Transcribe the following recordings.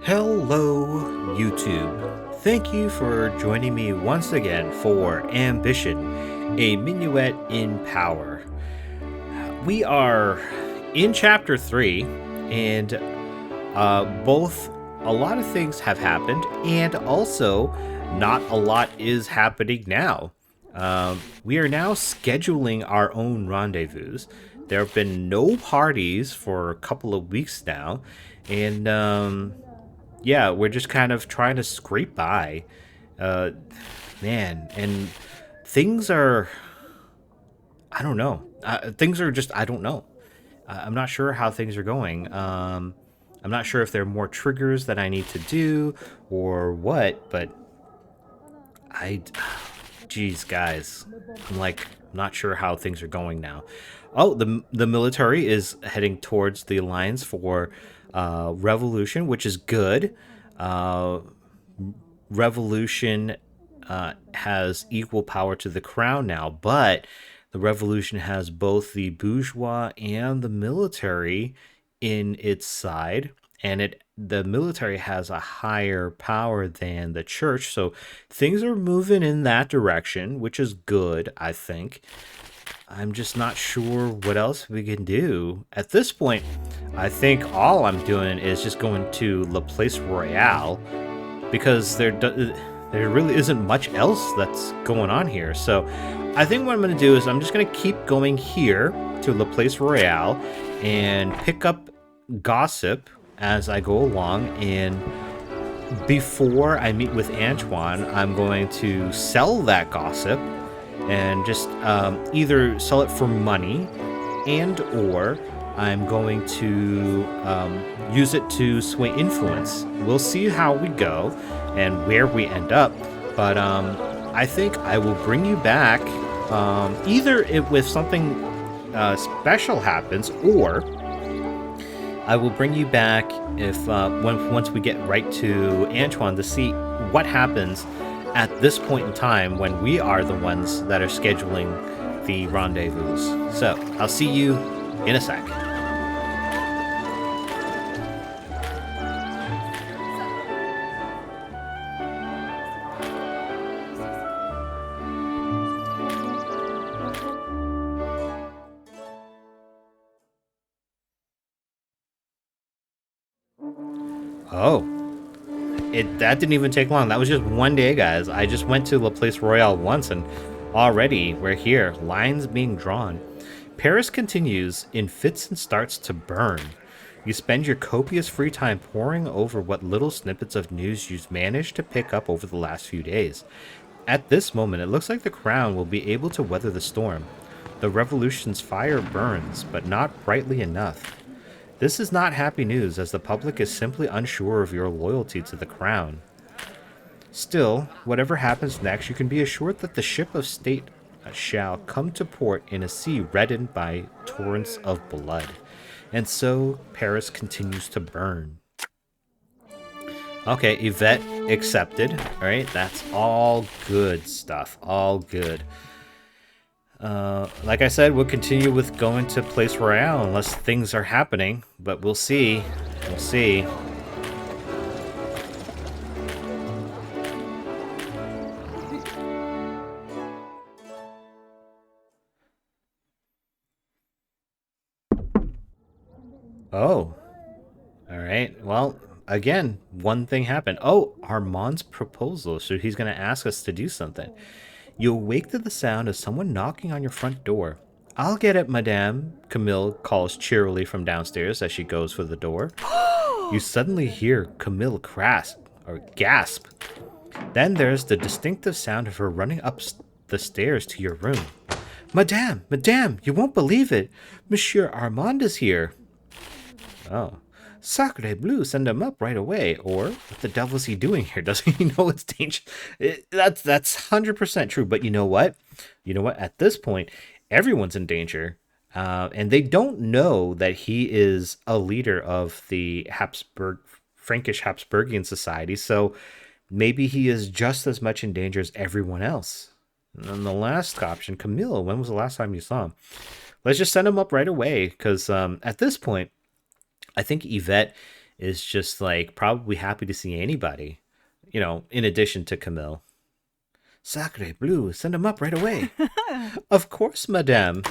Hello, YouTube. Thank you for joining me once again for Ambition, a Minuet in Power. We are in Chapter 3, and both a lot of things have happened, and also not a lot is happening now. We are now scheduling our own rendezvous. There have been no parties for a couple of weeks now, and yeah, we're just kind of trying to scrape by. Uh, Man, and things are, I don't know. Things are just, I don't know. I'm not sure how things are going. I'm not sure if there are more triggers that I need to do or what, but I, geez, guys, I'm like not sure how things are going now. Oh, the military is heading towards the alliance for revolution, which is good. Uh, Revolution has equal power to the crown now, but the revolution has both the bourgeois and the military in its side, and the military has a higher power than the church. So things are moving in that direction, which is good, I think. I'm just not sure what else we can do. At this point, I think all I'm doing is just going to La Place Royale because there really isn't much else that's going on here. So I think what I'm going to do is I'm just going to keep going here to La Place Royale and pick up gossip as I go along. And before I meet with Antoine, I'm going to sell that gossip and just either sell it for money and or I'm going to use it to sway influence. We'll see how we go and where we end up. But I think I will bring you back either if something special happens, or I will bring you back if once we get right to Antoine to see what happens at this point in time when we are the ones that are scheduling the rendezvous. So I'll see you in a sec. Oh, that didn't even take long. That was just one day, guys. I just went to La Place Royale once, and already we're here. Lines being drawn. Paris continues in fits and starts to burn. You spend your copious free time poring over what little snippets of news you've managed to pick up over the last few days. At this moment, it looks like the crown will be able to weather the storm. The revolution's fire burns, but not brightly enough. This is not happy news, as the public is simply unsure of your loyalty to the crown. Still, whatever happens next, you can be assured that the ship of state shall come to port in a sea reddened by torrents of blood. And so, Paris continues to burn. Okay, Yvette accepted. Alright, that's all good stuff. All good. Like I said, we'll continue with going to Place Royale unless things are happening, but we'll see. We'll see. Oh. Alright, well, again, one thing happened. Oh, Armand's proposal, so he's going to ask us to do something. You awake to the sound of someone knocking on your front door. I'll get it, madame, Camille calls cheerily from downstairs as she goes for the door. You suddenly hear Camille gasp. Then there's the distinctive sound of her running up the stairs to your room. Madame, you won't believe it. Monsieur Armand is here. Oh. Sacre bleu, send him up right away. Or, what the devil is he doing here? Doesn't he know it's dangerous? That's 100% true. But you know what? At this point, everyone's in danger. And they don't know that he is a leader of the Frankish Habsburgian society. So maybe he is just as much in danger as everyone else. And the last option, Camille, when was the last time you saw him? Let's just send him up right away. Because at this point, I think Yvette is just like probably happy to see anybody, in addition to Camille. Sacre bleu, send him up right away. Of course, madame.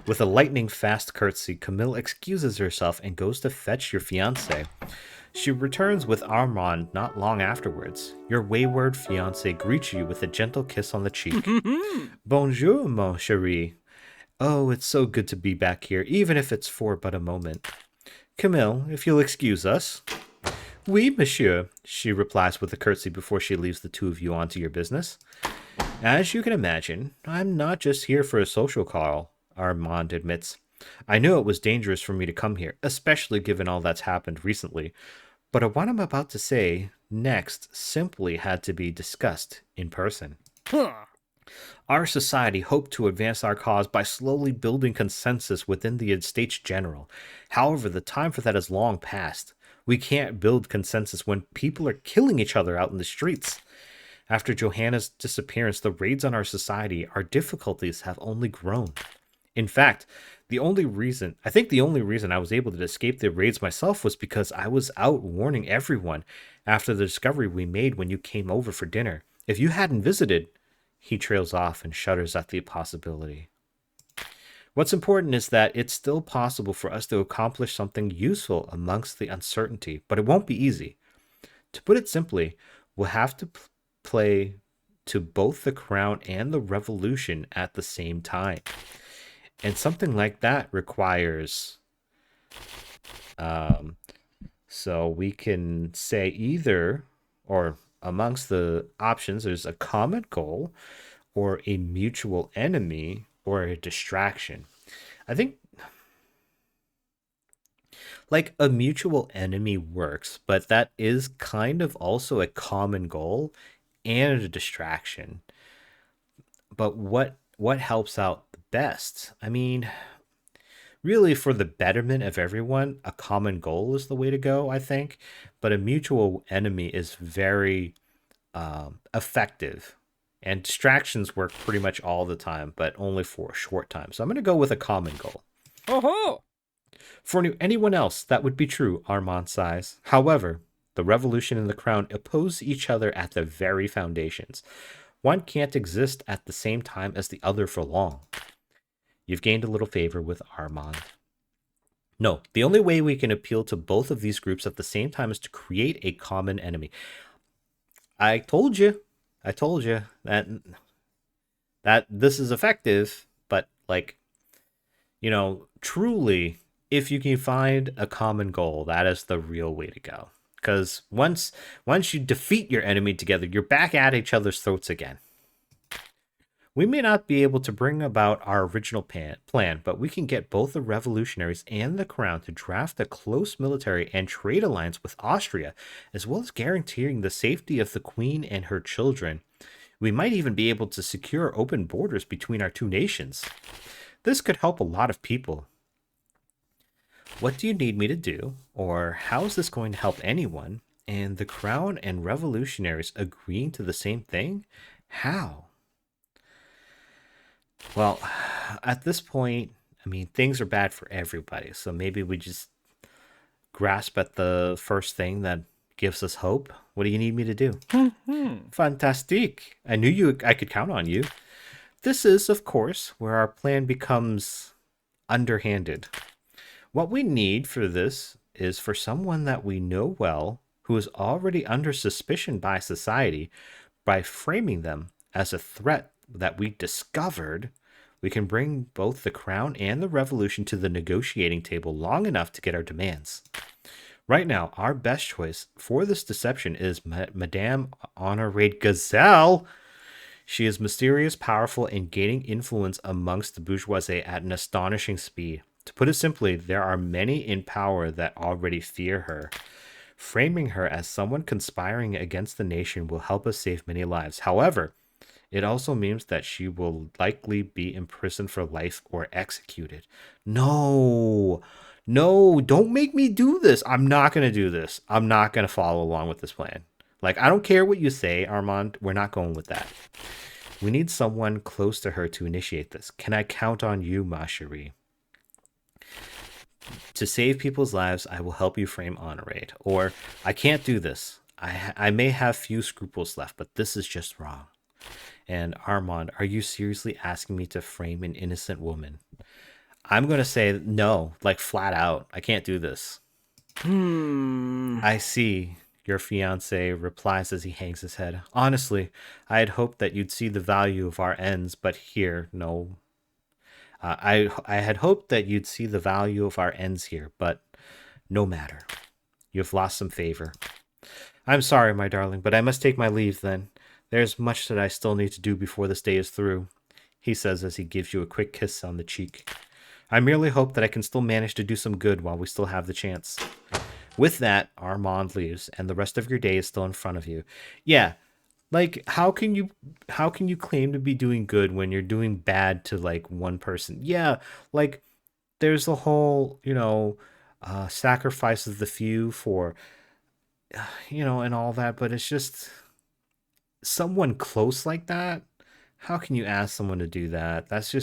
With a lightning fast curtsy, Camille excuses herself and goes to fetch your fiance. She returns with Armand not long afterwards. Your wayward fiance greets you with a gentle kiss on the cheek. Bonjour, mon chéri. Oh, it's so good to be back here, even if it's for but a moment. Camille, if you'll excuse us. Oui, monsieur, she replies with a curtsy before she leaves the two of you onto your business. As you can imagine, I'm not just here for a social call, Armand admits. I knew it was dangerous for me to come here, especially given all that's happened recently. But what I'm about to say next simply had to be discussed in person. Our society hoped to advance our cause by slowly building consensus within the Estates General. However, the time for that is long past. We can't build consensus when people are killing each other out in the streets. After Johanna's disappearance, the raids on our society, our difficulties have only grown. In fact, I think the only reason I was able to escape the raids myself was because I was out warning everyone after the discovery we made when you came over for dinner. If you hadn't visited, he trails off and shudders at the possibility. What's important is that it's still possible for us to accomplish something useful amongst the uncertainty, but it won't be easy. To put it simply, we'll have to play to both the crown and the revolution at the same time. And something like that requires, so we can say either, or amongst the options, there's a common goal, or a mutual enemy, or a distraction. I think like a mutual enemy works, but that is kind of also a common goal and a distraction. But what helps out the best? I mean, really for the betterment of everyone, a common goal is the way to go, I think. But a mutual enemy is very effective. And distractions work pretty much all the time, but only for a short time. So I'm going to go with a common goal. Oh, For anyone else, that would be true, Armand sighs. However, the revolution and the crown oppose each other at the very foundations. One can't exist at the same time as the other for long. You've gained a little favor with Armand. No, the only way we can appeal to both of these groups at the same time is to create a common enemy. I told you that this is effective, but like, truly, if you can find a common goal, that is the real way to go. Because once you defeat your enemy together, you're back at each other's throats again. We may not be able to bring about our original plan, but we can get both the revolutionaries and the crown to draft a close military and trade alliance with Austria, as well as guaranteeing the safety of the queen and her children. We might even be able to secure open borders between our two nations. This could help a lot of people. What do you need me to do, or how is this going to help anyone? And the crown and revolutionaries agreeing to the same thing? How? Well, at this point, I mean, things are bad for everybody. So maybe we just grasp at the first thing that gives us hope. What do you need me to do? Fantastique. I could count on you. This is, of course, where our plan becomes underhanded. What we need for this is for someone that we know well, who is already under suspicion by society, by framing them as a threat that we discovered, we can bring both the crown and the revolution to the negotiating table long enough to get our demands. Right now, our best choice for this deception is Madame Honorée Gazelle. She is mysterious, powerful, and gaining influence amongst the bourgeoisie at an astonishing speed. To put it simply, there are many in power that already fear her. Framing her as someone conspiring against the nation will help us save many lives. However, it also means that she will likely be imprisoned for life or executed. No, don't make me do this. I'm not going to do this. I'm not going to follow along with this plan. Like, I don't care what you say, Armand. We're not going with that. We need someone close to her to initiate this. Can I count on you, ma chérie? To save people's lives, I will help you frame Honorade. Or, I can't do this. I may have few scruples left, but this is just wrong. And Armand, are you seriously asking me to frame an innocent woman? I'm going to say no, like flat out. I can't do this. Hmm. I see, your fiance replies as he hangs his head. Honestly, I had hoped that you'd see the value of our ends, but here, no. I had hoped that you'd see the value of our ends here, but no matter. You've lost some favor. I'm sorry, my darling, but I must take my leave then. There's much that I still need to do before this day is through, he says as he gives you a quick kiss on the cheek. I merely hope that I can still manage to do some good while we still have the chance. With that, Armand leaves, and the rest of your day is still in front of you. Yeah, like how can you claim to be doing good when you're doing bad to like one person? Yeah, like there's the whole sacrifice of the few for and all that, but it's just someone close like that. How can you ask someone to do that? That's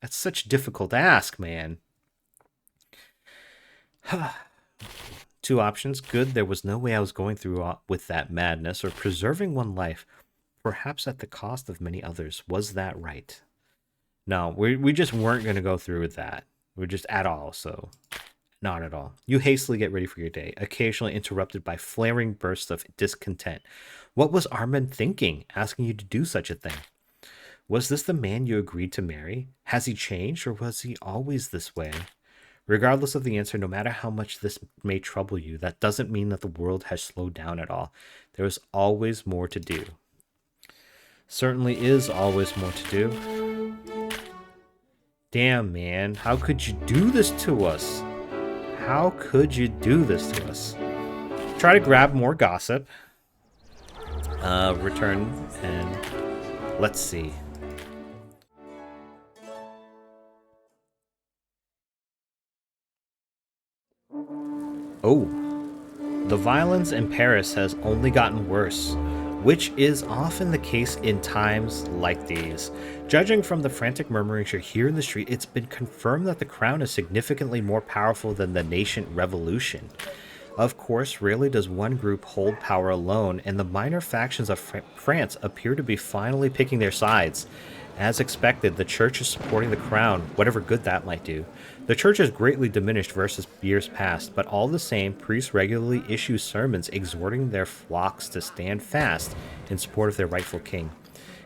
such difficult ask, man. Two options. Good, there was no way I was going through with that madness, or preserving one life, perhaps at the cost of many others. Was that right? No, we just weren't going to go through with that. We're just at all, so not at all. You hastily get ready for your day, occasionally interrupted by flaring bursts of discontent. What was Armand thinking, asking you to do such a thing? Was this the man you agreed to marry? Has he changed, or was he always this way? Regardless of the answer, no matter how much this may trouble you, that doesn't mean that the world has slowed down at all. There is always more to do. Certainly is always more to do. Damn, man. How could you do this to us? How could you do this to us? Try to grab more gossip. Return and let's see. Oh, the violence in Paris has only gotten worse, which is often the case in times like these. Judging from the frantic murmurings you hear in the street, it's been confirmed that the crown is significantly more powerful than the nascent revolution. Of course, rarely does one group hold power alone, and the minor factions of France appear to be finally picking their sides. As expected, the church is supporting the crown, whatever good that might do. The church has greatly diminished versus years past, but all the same, priests regularly issue sermons exhorting their flocks to stand fast in support of their rightful king.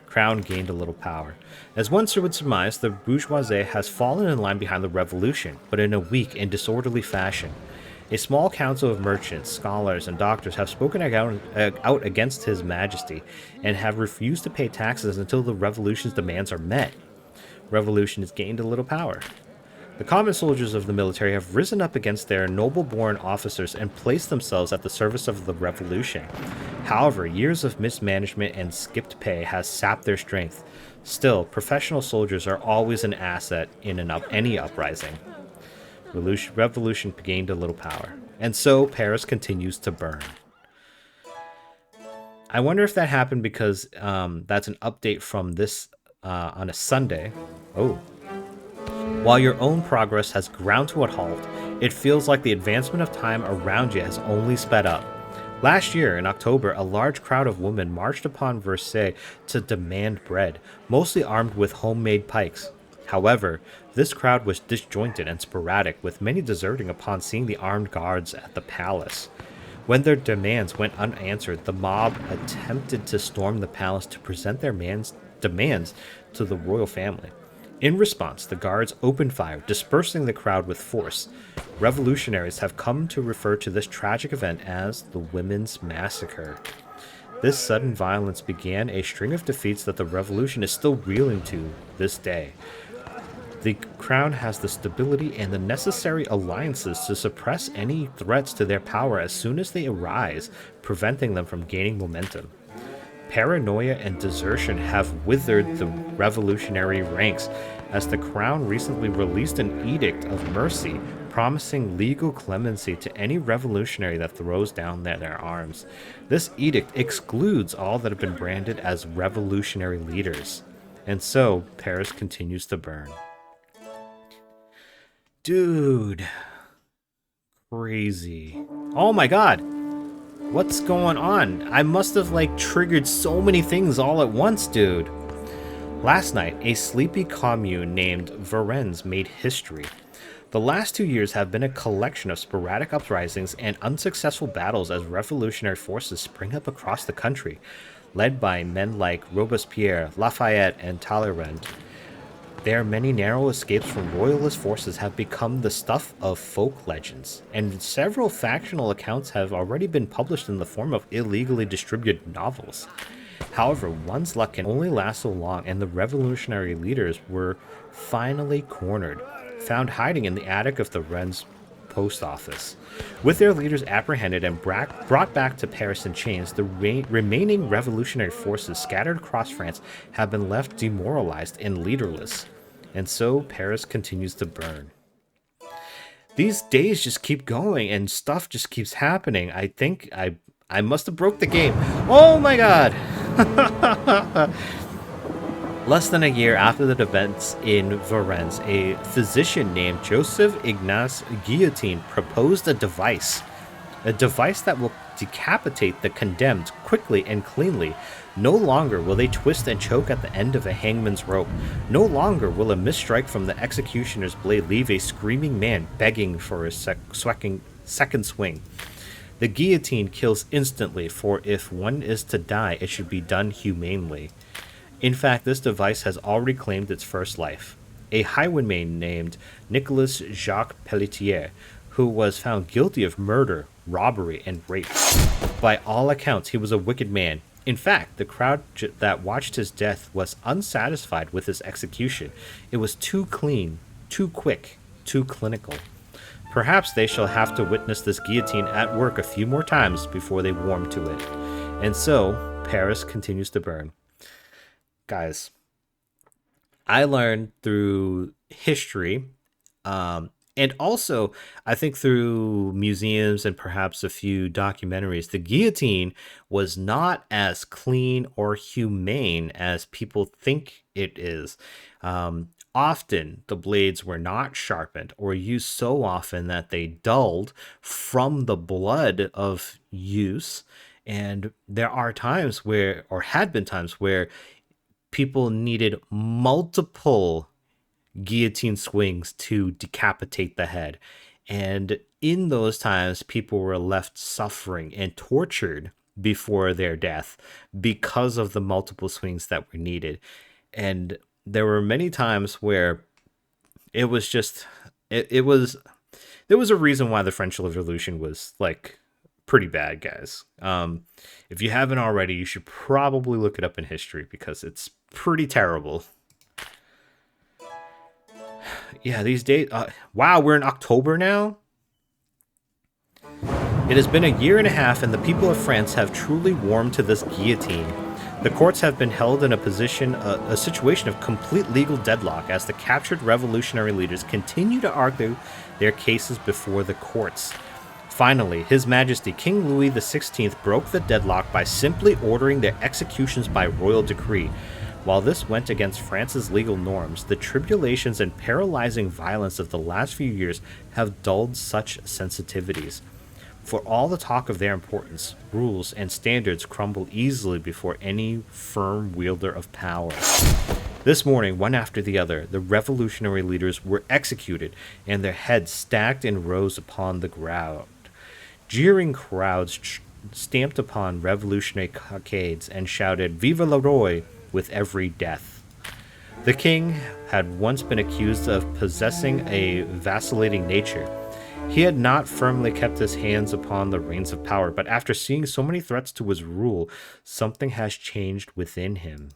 Crown gained a little power. As one would surmise, the bourgeoisie has fallen in line behind the revolution, but in a weak and disorderly fashion. A small council of merchants, scholars, and doctors have spoken out against His Majesty and have refused to pay taxes until the revolution's demands are met. Revolution has gained a little power. The common soldiers of the military have risen up against their noble-born officers and placed themselves at the service of the revolution. However, years of mismanagement and skipped pay has sapped their strength. Still, professional soldiers are always an asset in any uprising. Revolution gained a little power. And so Paris continues to burn. I wonder if that happened because that's an update from this on a Sunday. Oh. While your own progress has ground to a halt, it feels like the advancement of time around you has only sped up. Last year, in October, a large crowd of women marched upon Versailles to demand bread, mostly armed with homemade pikes. However, this crowd was disjointed and sporadic, with many deserting upon seeing the armed guards at the palace. When their demands went unanswered, the mob attempted to storm the palace to present their demands to the royal family. In response, the guards opened fire, dispersing the crowd with force. Revolutionaries have come to refer to this tragic event as the Women's Massacre. This sudden violence began a string of defeats that the revolution is still reeling to this day. The crown has the stability and the necessary alliances to suppress any threats to their power as soon as they arise, preventing them from gaining momentum. Paranoia and desertion have withered the revolutionary ranks, as the crown recently released an edict of mercy promising legal clemency to any revolutionary that throws down their arms. This edict excludes all that have been branded as revolutionary leaders. And so, Paris continues to burn. Dude, crazy. Oh my god. What's going on? I must have like triggered so many things all at once, dude. Last night, a sleepy commune named Varennes made history. The last 2 years have been a collection of sporadic uprisings and unsuccessful battles as revolutionary forces spring up across the country, led by men like Robespierre, Lafayette, and Talleyrand. Their many narrow escapes from royalist forces have become the stuff of folk legends, and several factional accounts have already been published in the form of illegally distributed novels. However, one's luck can only last so long, and the revolutionary leaders were finally cornered, found hiding in the attic of the Rennes post office. With their leaders apprehended and brought back to Paris in chains, the remaining revolutionary forces scattered across France have been left demoralized and leaderless. And so Paris continues to burn. These days just keep going and stuff just keeps happening. I think I must have broke the game. Oh my god! Less than a year after the events in Varennes, a physician named Joseph Ignace Guillotine proposed a device that will decapitate the condemned quickly and cleanly. No longer will they twist and choke at the end of a hangman's rope. No longer will a misstrike from the executioner's blade leave a screaming man begging for a second swing. The guillotine kills instantly, for if one is to die, it should be done humanely. In fact, this device has already claimed its first life. A highwayman named Nicolas Jacques Pelletier, who was found guilty of murder, robbery, and rape. By all accounts, he was a wicked man. In fact, the crowd that watched his death was unsatisfied with his execution. It was too clean, too quick, too clinical. Perhaps they shall have to witness this guillotine at work a few more times before they warm to it. And so, Paris continues to burn. Guys, I learned through history, and also I think through museums and perhaps a few documentaries, the guillotine was not as clean or humane as people think it is. Often the blades were not sharpened or used so often that they dulled from the blood of use. And there are times where, or had been times where, people needed multiple guillotine swings to decapitate the head. And in those times, people were left suffering and tortured before their death because of the multiple swings that were needed. And there were many times where it was just, it was, there was a reason why the French Revolution was like pretty bad, guys. If you haven't already, you should probably look it up in history because it's pretty terrible. Yeah, these days. Wow, we're in October now. It has been a year and a half, and the people of France have truly warmed to this guillotine. The courts have been held in a situation of complete legal deadlock as the captured revolutionary leaders continue to argue their cases before the courts. Finally, His Majesty King Louis XVI broke the deadlock by simply ordering their executions by royal decree. While this went against France's legal norms, the tribulations and paralyzing violence of the last few years have dulled such sensitivities. For all the talk of their importance, rules and standards crumble easily before any firm wielder of power. This morning, one after the other, the revolutionary leaders were executed, and their heads stacked in rows upon the ground. Jeering crowds stamped upon revolutionary cockades and shouted, "Vive le Roi!" with every death. The king had once been accused of possessing a vacillating nature. He had not firmly kept his hands upon the reins of power, but after seeing so many threats to his rule, something has changed within him.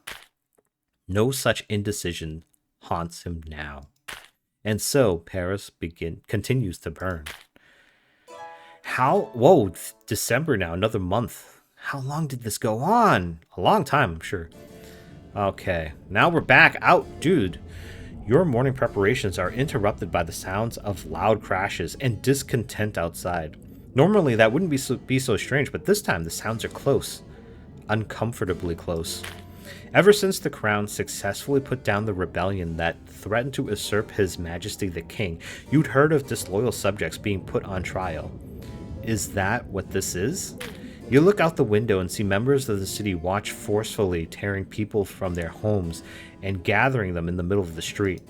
No such indecision haunts him now. And so Paris continues to burn. Whoa, December now, another month. How long did this go on? A long time, I'm sure. Okay, now we're back out, dude. Your morning preparations are interrupted by the sounds of loud crashes and discontent outside. Normally that wouldn't be so strange, but this time the sounds are close. Uncomfortably close. Ever since the crown successfully put down the rebellion that threatened to usurp His Majesty the King, you'd heard of disloyal subjects being put on trial. Is that what this is? You look out the window and see members of the city watch forcefully, tearing people from their homes and gathering them in the middle of the street.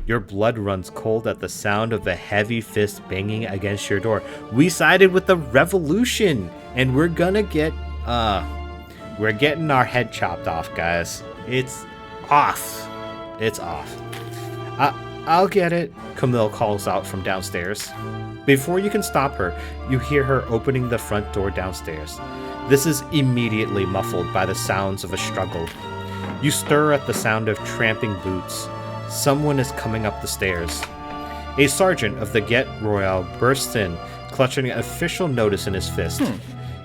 Your blood runs cold at the sound of a heavy fist banging against your door. We sided with the revolution, and we're getting our head chopped off, guys. It's off. It's off. I'll get it, Camille calls out from downstairs. Before you can stop her, you hear her opening the front door downstairs. This is immediately muffled by the sounds of a struggle. You stir at the sound of tramping boots. Someone is coming up the stairs. A sergeant of the Guet Royal bursts in, clutching an official notice in his fist.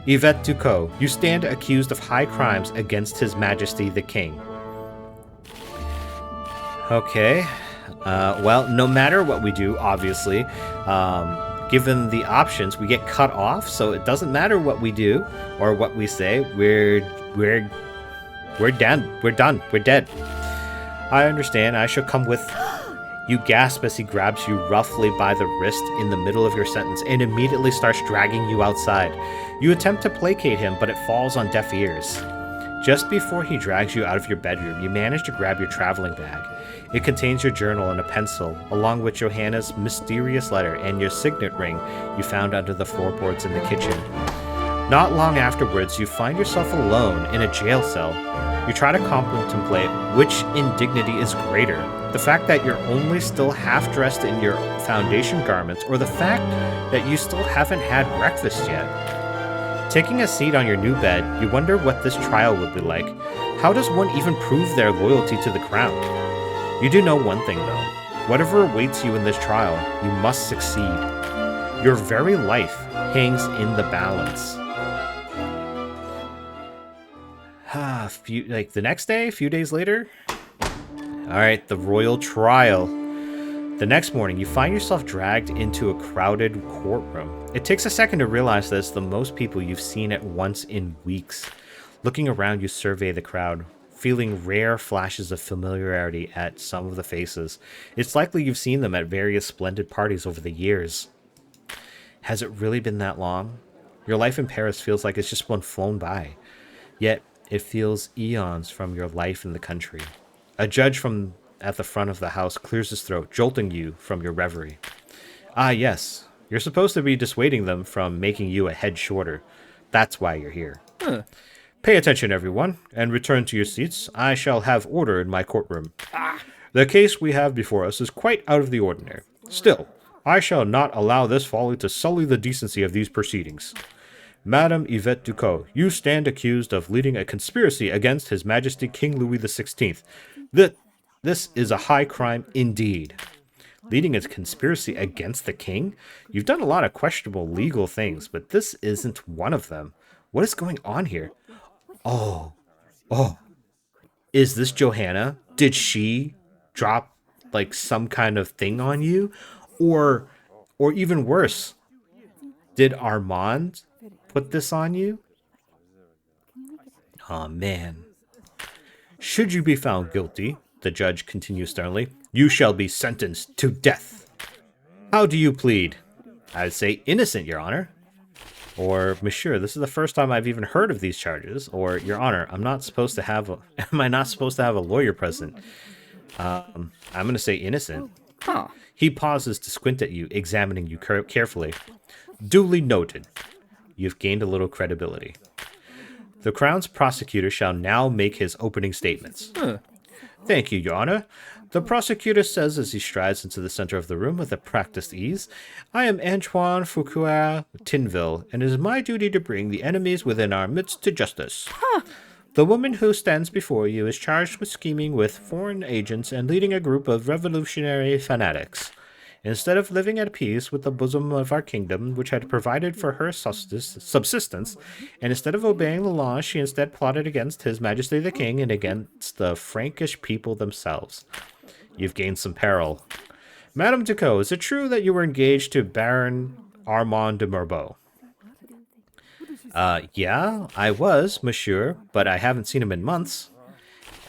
Yvette Ducot, you stand accused of high crimes against His Majesty the King. Okay. Well, no matter what we do, obviously, given the options, we get cut off, so it doesn't matter what we do or what we say. We're done. We're done. We're dead. I understand. I shall come with. You gasp as he grabs you roughly by the wrist in the middle of your sentence and immediately starts dragging you outside. You attempt to placate him, but it falls on deaf ears. Just before he drags you out of your bedroom, you manage to grab your traveling bag. It contains your journal and a pencil, along with Johanna's mysterious letter and your signet ring you found under the floorboards in the kitchen. Not long afterwards, you find yourself alone in a jail cell. You try to contemplate which indignity is greater, the fact that you're only still half dressed in your foundation garments, or the fact that you still haven't had breakfast yet. Taking a seat on your new bed, you wonder what this trial would be like. How does one even prove their loyalty to the crown? You do know one thing though. Whatever awaits you in this trial, you must succeed. Your very life hangs in the balance. The next day, a few days later. Alright, the royal trial. The next morning, you find yourself dragged into a crowded courtroom. It takes a second to realize that it's the most people you've seen at once in weeks. Looking around, you survey the crowd, feeling rare flashes of familiarity at some of the faces. It's likely you've seen them at various splendid parties over the years. Has it really been that long? Your life in Paris feels like it's just flown by. Yet, it feels eons from your life in the country. A judge from at the front of the house clears his throat, jolting you from your reverie. Ah, yes. You're supposed to be dissuading them from making you a head shorter. That's why you're here. Pay attention, everyone, and return to your seats. I shall have order in my courtroom. The case we have before us is quite out of the ordinary. Still, I shall not allow this folly to sully the decency of these proceedings. Madame Yvette Ducot, you stand accused of leading a conspiracy against His Majesty King Louis XVI. This is a high crime indeed. Leading a conspiracy against the king? You've done a lot of questionable legal things, but this isn't one of them. What is going on here? Oh, is this Johanna? Did she drop like some kind of thing on you? Or even worse, did Armand put this on you? Oh man. Should you be found guilty, the judge continues sternly, you shall be sentenced to death. How do you plead? I'd say innocent, Your Honor. Or, Monsieur, this is the first time I've even heard of these charges. Or, Your Honor, am I not supposed to have a lawyer present? I'm going to say innocent. Huh. He pauses to squint at you, examining you carefully. Duly noted. You've gained a little credibility. The Crown's prosecutor shall now make his opening statements. Thank you, Your Honor. The prosecutor says as he strides into the center of the room with a practiced ease, I am Antoine Foucault Tinville, and it is my duty to bring the enemies within our midst to justice. The woman who stands before you is charged with scheming with foreign agents and leading a group of revolutionary fanatics. Instead of living at peace with the bosom of our kingdom, which had provided for her subsistence, and instead of obeying the law, she instead plotted against His Majesty the King and against the Frankish people themselves. You've gained some peril. Madame Ducot, is it true that you were engaged to Baron Armand de Morbeau? Yeah, I was, monsieur, but I haven't seen him in months.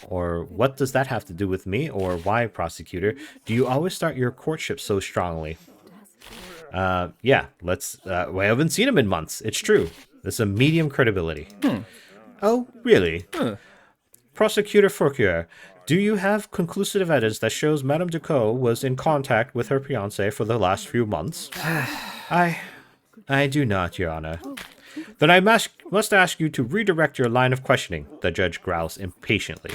Or what does that have to do with me? Or why, prosecutor, do you always start your courtship so strongly? Yeah, we haven't seen him in months. It's true. There's a medium credibility. Oh, really? Prosecutor Fouquier, do you have conclusive evidence that shows Madame Ducot was in contact with her fiancé for the last few months? I I do not, Your Honor. Then I must ask you to redirect your line of questioning, the judge growls impatiently.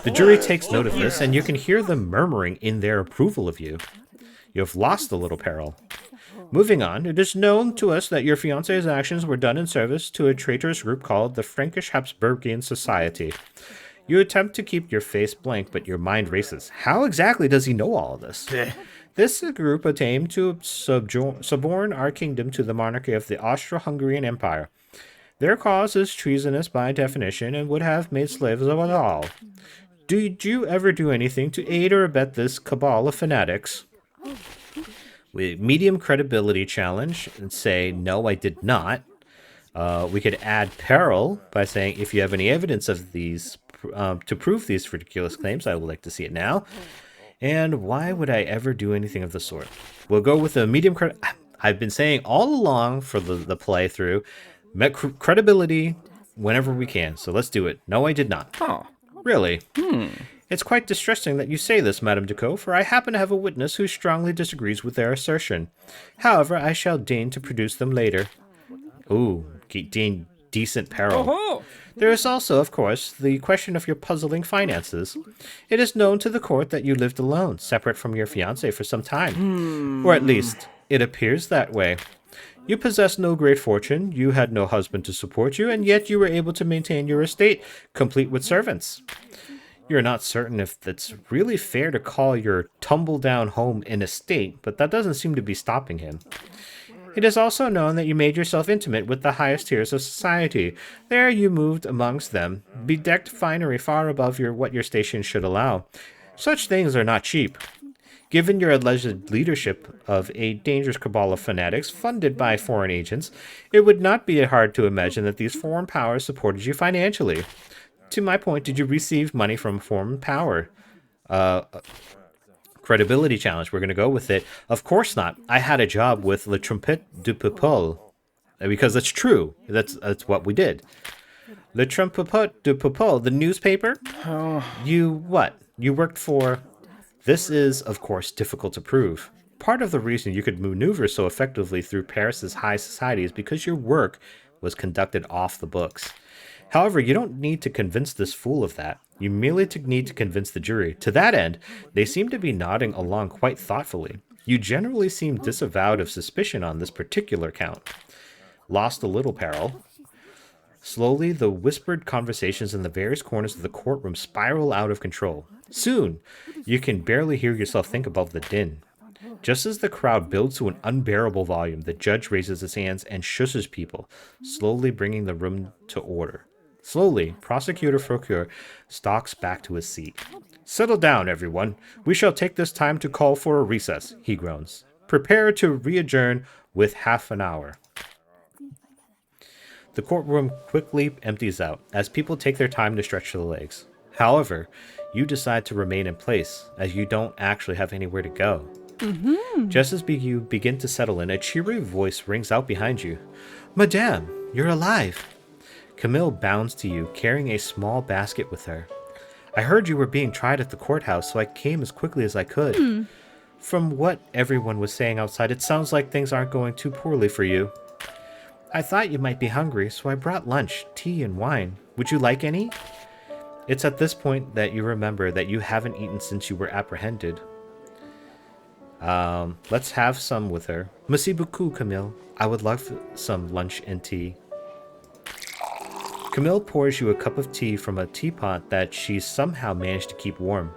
The jury takes note of this, and you can hear them murmuring in their approval of you. You have lost a little peril. Moving on, it is known to us that your fiancé's actions were done in service to a traitorous group called the Frankish Habsburgian Society. You attempt to keep your face blank, but your mind races. How exactly does he know all of this? This group aimed to suborn our kingdom to the monarchy of the Austro-Hungarian Empire. Their cause is treasonous by definition and would have made slaves of us all. Did you ever do anything to aid or abet this cabal of fanatics? With medium credibility challenge and say, no, I did not. We could add peril by saying, if you have any evidence of these to prove these ridiculous claims, I would like to see it now. And why would I ever do anything of the sort? We'll go with a medium I've been saying all along for the playthrough, credibility whenever we can. So let's do it. No, I did not. Oh. Really? It's quite distressing that you say this, Madame Ducot, for I happen to have a witness who strongly disagrees with their assertion. However, I shall deign to produce them later. Ooh, deign decent peril. Oh. There is also, of course, the question of your puzzling finances. It is known to the court that you lived alone, separate from your fiancé for some time. Or at least, it appears that way. You possess no great fortune, you had no husband to support you, and yet you were able to maintain your estate, complete with servants. You're not certain if it's really fair to call your tumble-down home an estate, but that doesn't seem to be stopping him. It is also known that you made yourself intimate with the highest tiers of society. There you moved amongst them, bedecked finery far above what your station should allow. Such things are not cheap. Given your alleged leadership of a dangerous cabal of fanatics funded by foreign agents, it would not be hard to imagine that these foreign powers supported you financially. To my point, did you receive money from foreign power? Credibility challenge. We're going to go with it. Of course not. I had a job with Le Trumpet du Peuple. Because that's true. That's what we did. Le Trumpet du Peuple, the newspaper? You what? You worked for... This is, of course, difficult to prove. Part of the reason you could maneuver so effectively through Paris's high society is because your work was conducted off the books. However, you don't need to convince this fool of that. You merely need to convince the jury. To that end, they seem to be nodding along quite thoughtfully. You generally seem disavowed of suspicion on this particular count. Lost a little peril. Slowly, the whispered conversations in the various corners of the courtroom spiral out of control. Soon, you can barely hear yourself think above the din. Just as the crowd builds to an unbearable volume, the judge raises his hands and shushes people, slowly bringing the room to order. Slowly, Prosecutor Fouquier stalks back to his seat. Settle down, everyone. We shall take this time to call for a recess, he groans. Prepare to re-adjourn with half an hour. The courtroom quickly empties out as people take their time to stretch their legs. However, you decide to remain in place as you don't actually have anywhere to go. Just as you begin to settle in, a cheery voice rings out behind you. Madame, you're alive. Camille bounds to you, carrying a small basket with her. I heard you were being tried at the courthouse, so I came as quickly as I could. From what everyone was saying outside, it sounds like things aren't going too poorly for you. I thought you might be hungry, so I brought lunch, tea, and wine. Would you like any? It's at this point that you remember that you haven't eaten since you were apprehended. Let's have some with her. Merci beaucoup, Camille. I would love some lunch and tea. Camille pours you a cup of tea from a teapot that she somehow managed to keep warm.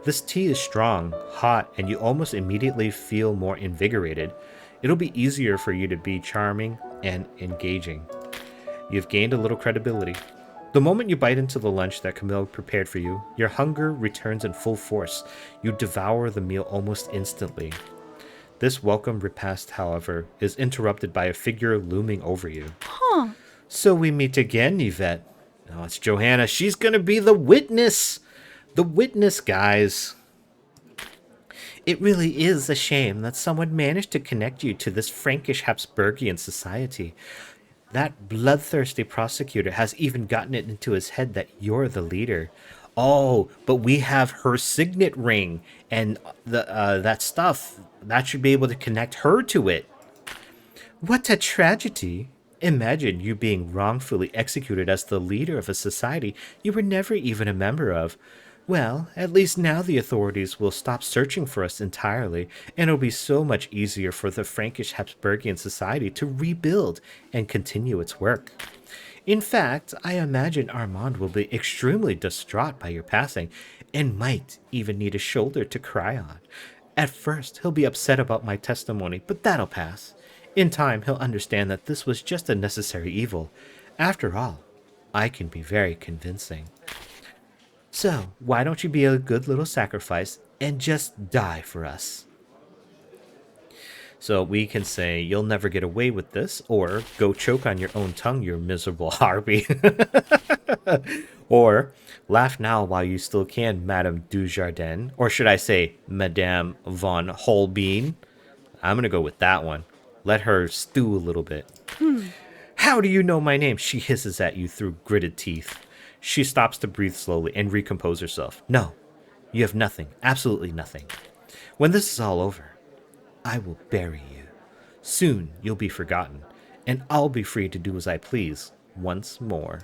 This tea is strong, hot, and you almost immediately feel more invigorated. It'll be easier for you to be charming and engaging. You've gained a little credibility. The moment you bite into the lunch that Camille prepared for you, your hunger returns in full force. You devour the meal almost instantly. This welcome repast, however, is interrupted by a figure looming over you. Huh. So we meet again, Yvette. No, it's Johanna. She's going to be the witness. The witness, guys. It really is a shame that someone managed to connect you to this Frankish Habsburgian society. That bloodthirsty prosecutor has even gotten it into his head that you're the leader. Oh, but we have her signet ring and the that stuff that should be able to connect her to it. What a tragedy! Imagine you being wrongfully executed as the leader of a society you were never even a member of. Well, at least now the authorities will stop searching for us entirely, and it'll be so much easier for the Frankish Habsburgian Society to rebuild and continue its work. In fact, I imagine Armand will be extremely distraught by your passing and might even need a shoulder to cry on. At first, he'll be upset about my testimony, but that'll pass. In time, he'll understand that this was just a necessary evil. After all, I can be very convincing. So, why don't you be a good little sacrifice and just die for us? So we can say, you'll never get away with this, or go choke on your own tongue, you miserable harpy. Or laugh now while you still can, Madame Dujardin. Or should I say, Madame von Holbein? I'm going to go with that one. Let her stew a little bit. How do you know my name? She hisses at you through gritted teeth. She stops to breathe slowly and recompose herself. No, you have nothing, absolutely nothing. When this is all over, I will bury you. Soon you'll be forgotten, and I'll be free to do as I please once more.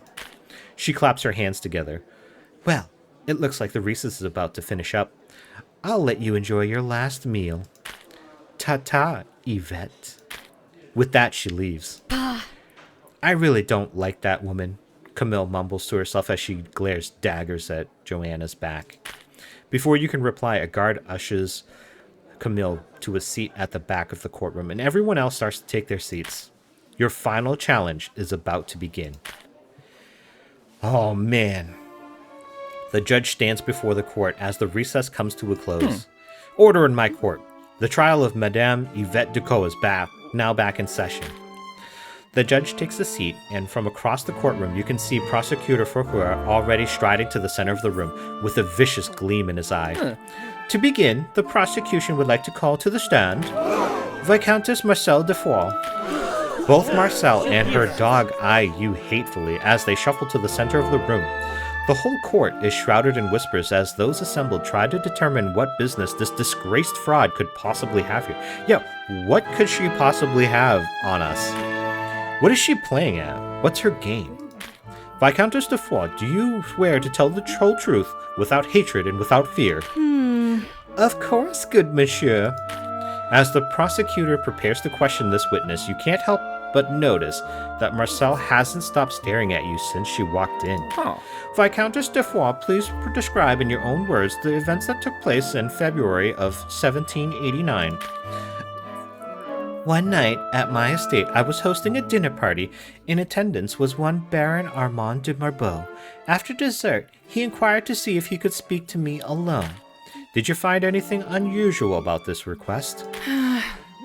She claps her hands together. Well, it looks like the recess is about to finish up. I'll let you enjoy your last meal. Ta-ta, Yvette. With that, she leaves. I really don't like that woman, Camille mumbles to herself as she glares daggers at Joanna's back. Before you can reply, a guard ushers Camille to a seat at the back of the courtroom, and everyone else starts to take their seats. Your final challenge is about to begin. Oh, man. The judge stands before the court as the recess comes to a close. Order in my court. The trial of Madame Yvette Decaux is now back in session. The judge takes a seat, and from across the courtroom you can see Prosecutor Foucault already striding to the center of the room with a vicious gleam in his eye. To begin, the prosecution would like to call to the stand Viscountess Marcel de Foix. Both Marcel and her dog eye you hatefully as they shuffle to the center of the room. The whole court is shrouded in whispers as those assembled try to determine what business this disgraced fraud could possibly have here. Yeah, what could she possibly have on us? What is she playing at? What's her game? Viscountess de Foix, do you swear to tell the whole truth without hatred and without fear? Of course, good monsieur. As the prosecutor prepares to question this witness, you can't help but notice that Marcel hasn't stopped staring at you since she walked in. Viscountess de Foix, please describe in your own words the events that took place in February of 1789. One night at my estate, I was hosting a dinner party. In attendance was one Baron Armand de Marbeau. After dessert, he inquired to see if he could speak to me alone. Did you find anything unusual about this request?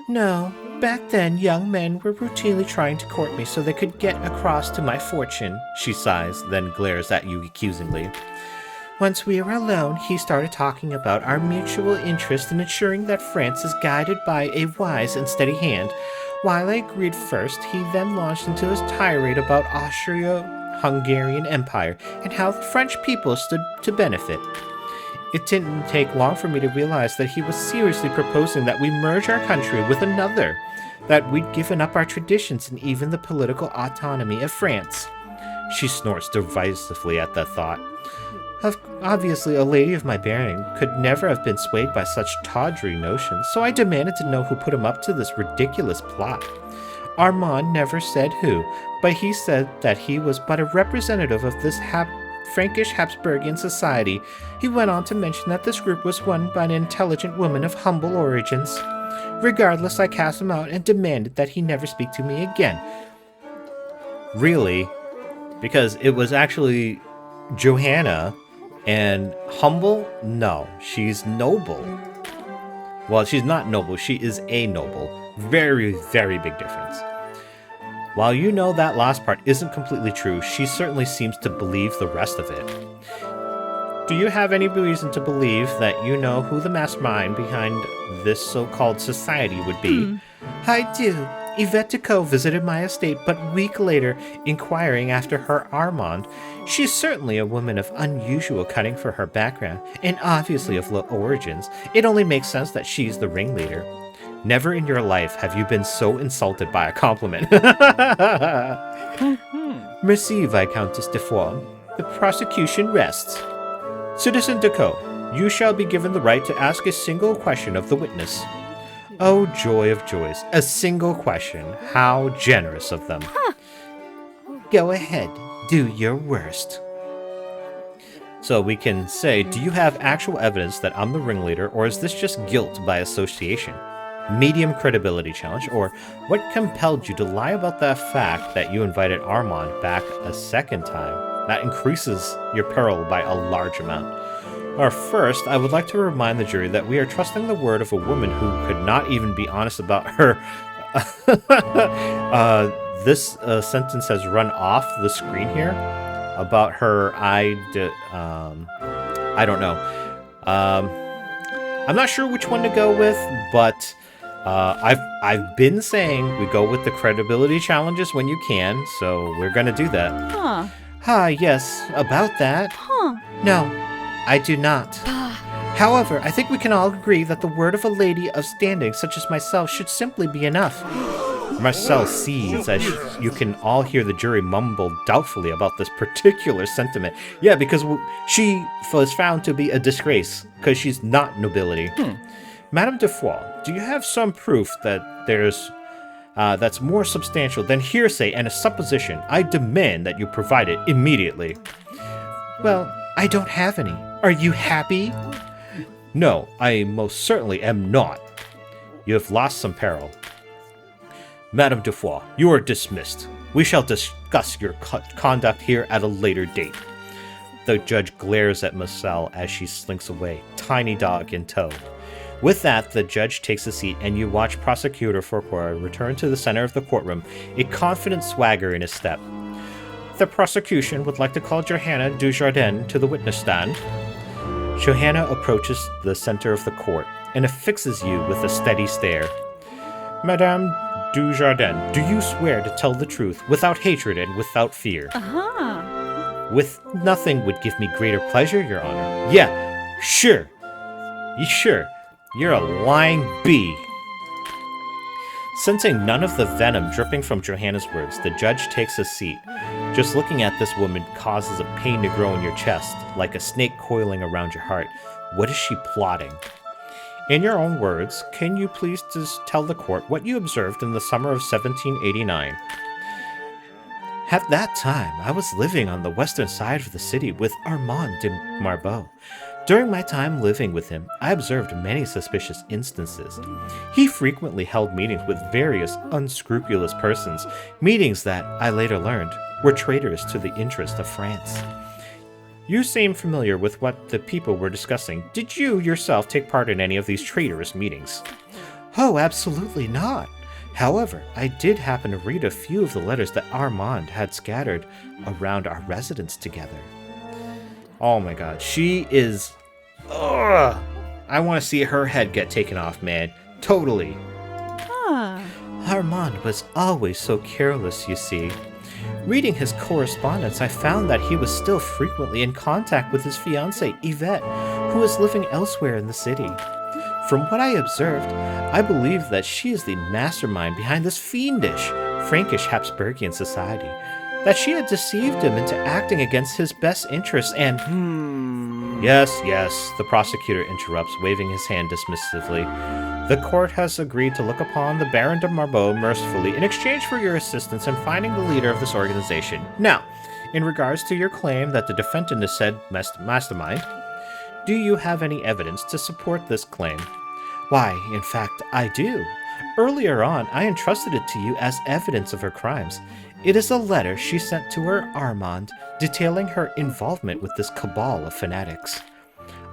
No. Back then, young men were routinely trying to court me so they could get across to my fortune, she sighs, then glares at you accusingly. Once we were alone, he started talking about our mutual interest in ensuring that France is guided by a wise and steady hand. While I agreed first, he then launched into his tirade about Austro-Hungarian Empire and how the French people stood to benefit. It didn't take long for me to realize that he was seriously proposing that we merge our country with another, that we'd given up our traditions and even the political autonomy of France. She snorts derisively at that thought. Obviously, a lady of my bearing could never have been swayed by such tawdry notions, so I demanded to know who put him up to this ridiculous plot. Armand never said who, but he said that he was but a representative of this Frankish Habsburgian society. He went on to mention that this group was run by an intelligent woman of humble origins. Regardless, I cast him out and demanded that he never speak to me again. Really? Because it was actually Johanna, and humble? No, she's noble. Well, she's not noble, she is a noble. Very, very big difference. While you know that last part isn't completely true, she certainly seems to believe the rest of it. Do you have any reason to believe that you know who the mastermind behind this so-called society would be? I do. Yvette Decaux visited my estate but a week later, inquiring after her Armand. She's certainly a woman of unusual cunning for her background, and obviously of low origins. It only makes sense that she's the ringleader. Never in your life have you been so insulted by a compliment. Merci, Viscountess de Foix. The prosecution rests. Citizen Decaux, you shall be given the right to ask a single question of the witness. Oh, joy of joys. A single question. How generous of them. Go ahead. Do your worst. So we can say, do you have actual evidence that I'm the ringleader, or is this just guilt by association? Medium credibility challenge, or what compelled you to lie about the fact that you invited Armand back a second time? That increases your peril by a large amount. Or first, I would like to remind the jury that we are trusting the word of a woman who could not even be honest about her. This sentence has run off the screen here about her. I don't know. I'm not sure which one to go with, but I've been saying we go with the credibility challenges when you can, so we're gonna do that. Huh. Ah, yes, about that. Huh. No, I do not. However, I think we can all agree that the word of a lady of standing such as myself should simply be enough. Marcel sees as you can all hear the jury mumble doubtfully about this particular sentiment. Yeah, because she was found to be a disgrace, because she's not nobility. Madame de Foix, do you have some proof that that's more substantial than hearsay and a supposition? I demand that you provide it immediately. Well, I don't have any. Are you happy? No, I most certainly am not. You have lost some peril. Madame de Foix, you are dismissed. We shall discuss your conduct here at a later date. The judge glares at Marcel as she slinks away, tiny dog in tow. With that, the judge takes a seat and you watch Prosecutor Fourcroy return to the center of the courtroom, a confident swagger in his step. The prosecution would like to call Johanna Dujardin to the witness stand. Johanna approaches the center of the court and affixes you with a steady stare. Madame Dujardin, do you swear to tell the truth without hatred and without fear? With nothing would give me greater pleasure, Your Honor. Yeah, sure. Sure. You're a lying bee. Sensing none of the venom dripping from Johanna's words, the judge takes a seat. Just looking at this woman causes a pain to grow in your chest, like a snake coiling around your heart. What is she plotting? In your own words, can you please just tell the court what you observed in the summer of 1789? At that time, I was living on the western side of the city with Armand de Marbeau. During my time living with him, I observed many suspicious instances. He frequently held meetings with various unscrupulous persons, meetings that, I later learned, were traitors to the interest of France. You seem familiar with what the people were discussing. Did you yourself take part in any of these traitorous meetings? Oh, absolutely not. However, I did happen to read a few of the letters that Armand had scattered around our residence together. Oh my god, she is... Ugh! I want to see her head get taken off, man. Totally. Armand was always so careless, you see. Reading his correspondence, I found that he was still frequently in contact with his fiancée, Yvette, who was living elsewhere in the city. From what I observed, I believe that she is the mastermind behind this fiendish Frankish Habsburgian society, that she had deceived him into acting against his best interests and... Yes, the prosecutor interrupts, waving his hand dismissively. The court has agreed to look upon the Baron de Marbeau mercifully in exchange for your assistance in finding the leader of this organization. Now, in regards to your claim that the defendant is said mastermind, do you have any evidence to support this claim? Why, in fact, I do. Earlier on, I entrusted it to you as evidence of her crimes. It is a letter she sent to her Armand, detailing her involvement with this cabal of fanatics.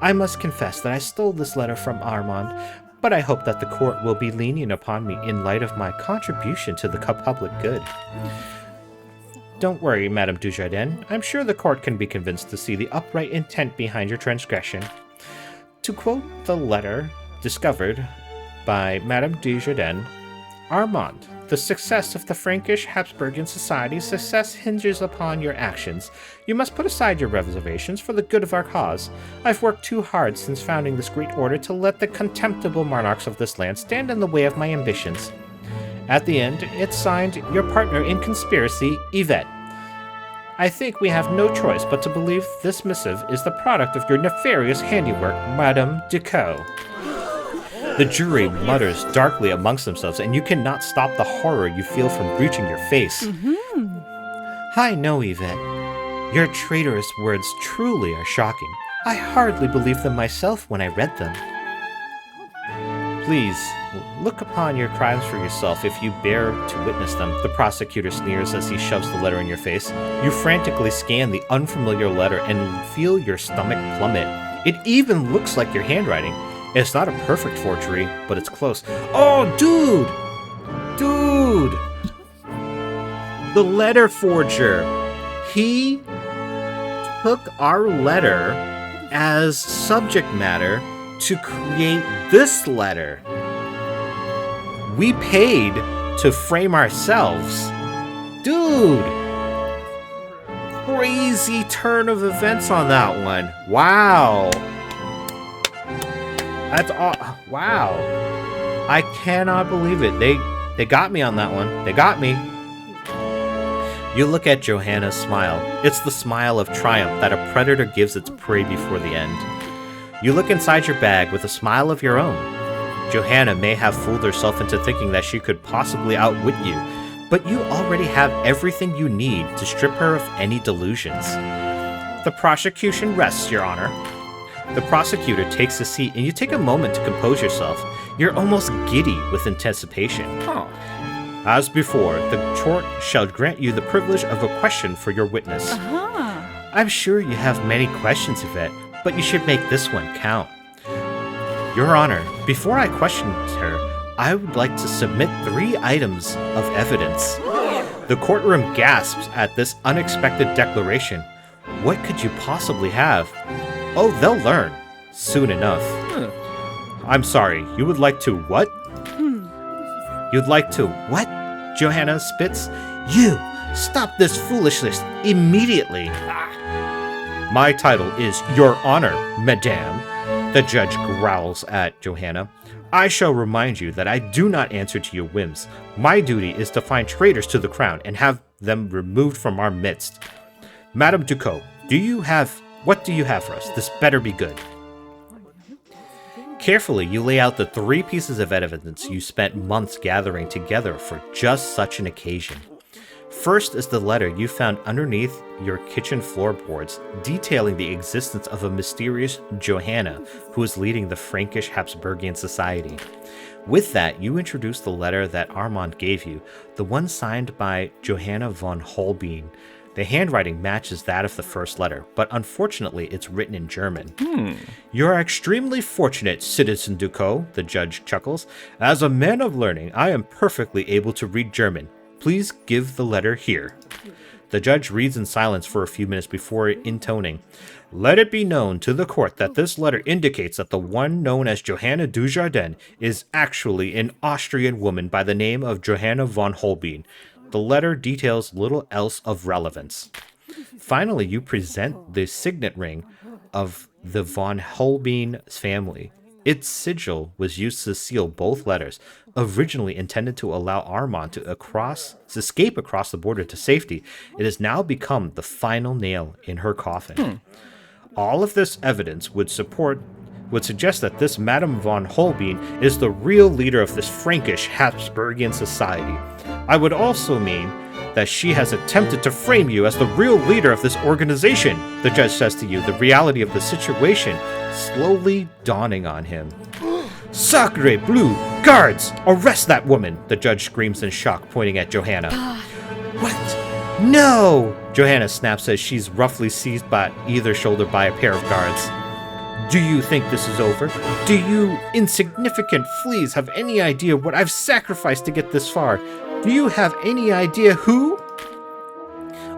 I must confess that I stole this letter from Armand, but I hope that the court will be lenient upon me in light of my contribution to the public good. Don't worry, Madame Dujardin. I'm sure the court can be convinced to see the upright intent behind your transgression. To quote the letter discovered by Madame Dujardin, Armand, the success of the Frankish Habsburgian Society's success hinges upon your actions. You must put aside your reservations for the good of our cause. I've worked too hard since founding this great order to let the contemptible monarchs of this land stand in the way of my ambitions. At the end, it's signed your partner in conspiracy, Yvette. I think we have no choice but to believe this missive is the product of your nefarious handiwork, Madame Ducaux. The jury mutters darkly amongst themselves, and you cannot stop the horror you feel from reaching your face. I know, Yvette. Your traitorous words truly are shocking. I hardly believed them myself when I read them. Please, look upon your crimes for yourself if you bear to witness them, the prosecutor sneers as he shoves the letter in your face. You frantically scan the unfamiliar letter and feel your stomach plummet. It even looks like your handwriting. It's not a perfect forgery, but it's close. Oh, dude! Dude! The letter forger! He took our letter as subject matter to create this letter. We paid to frame ourselves. Dude! Crazy turn of events on that one. Wow. That's all. Wow. I cannot believe it. They got me on that one. They got me. You look at Johanna's smile. It's the smile of triumph that a predator gives its prey before the end. You look inside your bag with a smile of your own. Johanna may have fooled herself into thinking that she could possibly outwit you, but you already have everything you need to strip her of any delusions. The prosecution rests, Your Honor. The prosecutor takes a seat, and you take a moment to compose yourself. You're almost giddy with anticipation. As before, the court shall grant you the privilege of a question for your witness. I'm sure you have many questions, Yvette, but you should make this one count. Your Honor, before I question her, I would like to submit 3 items of evidence. The courtroom gasps at this unexpected declaration. What could you possibly have? Oh, they'll learn. Soon enough. I'm sorry, you would like to what? You'd like to what? Johanna spits. You! Stop this foolishness immediately! My title is Your Honor, Madame. The judge growls at Johanna. I shall remind you that I do not answer to your whims. My duty is to find traitors to the crown and have them removed from our midst. Madame Ducaux, what do you have for us? This better be good. Carefully, you lay out the 3 pieces of evidence you spent months gathering together for just such an occasion. First is the letter you found underneath your kitchen floorboards, detailing the existence of a mysterious Johanna who is leading the Frankish Habsburgian Society. With that, you introduced the letter that Armand gave you, the one signed by Johanna von Holbein. The handwriting matches that of the first letter, but unfortunately it's written in German. You're extremely fortunate, Citizen Ducaux, the judge chuckles. As a man of learning, I am perfectly able to read German. Please give the letter here. The judge reads in silence for a few minutes before intoning. Let it be known to the court that this letter indicates that the one known as Johanna Dujardin is actually an Austrian woman by the name of Johanna von Holbein. The letter details little else of relevance. Finally, you present the signet ring of the von Holbein family. Its sigil was used to seal both letters, originally intended to allow Armand to escape across the border to safety. It has now become the final nail in her coffin. All of this evidence would suggest that this Madame von Holbein is the real leader of this Frankish Habsburgian society. I would also mean that she has attempted to frame you as the real leader of this organization, the judge says to you, the reality of the situation slowly dawning on him. Sacre bleu! Guards! Arrest that woman! The judge screams in shock, pointing at Johanna. What? No! Johanna snaps as she's roughly seized by either shoulder by a pair of guards. Do you think this is over? Do you insignificant fleas have any idea what I've sacrificed to get this far? Do you have any idea who?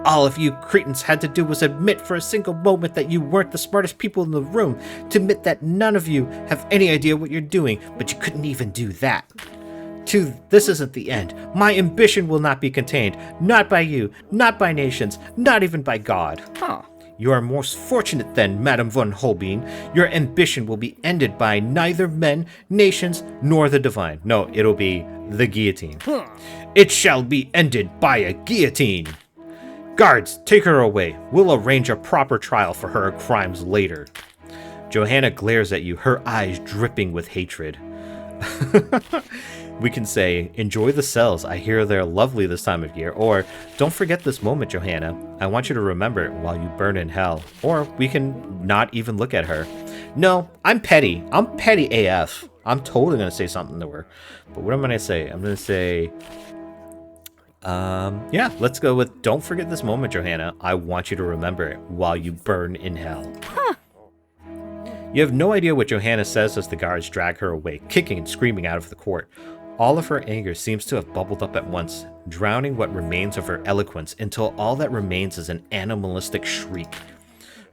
All of you Cretans had to do was admit for a single moment that you weren't the smartest people in the room, to admit that none of you have any idea what you're doing, but you couldn't even do that. This isn't the end. My ambition will not be contained, not by you, not by nations, not even by God. Huh. You are most fortunate then, Madame von Holbein. Your ambition will be ended by neither men, nations, nor the divine. No, it'll be the guillotine. It shall be ended by a guillotine. Guards, take her away. We'll arrange a proper trial for her crimes later. Johanna glares at you, her eyes dripping with hatred. We can say, enjoy the cells. I hear they're lovely this time of year. Or, don't forget this moment, Johanna. I want you to remember it while you burn in hell. Or, we can not even look at her. No, I'm petty. I'm petty AF. I'm totally going to say something to her. But what am I going to say? I'm going to say... yeah, let's go with don't forget this moment, Johanna. I want you to remember it while you burn in hell. Huh. You have no idea what Johanna says as the guards drag her away, kicking and screaming out of the court. All of her anger seems to have bubbled up at once, drowning what remains of her eloquence until all that remains is an animalistic shriek.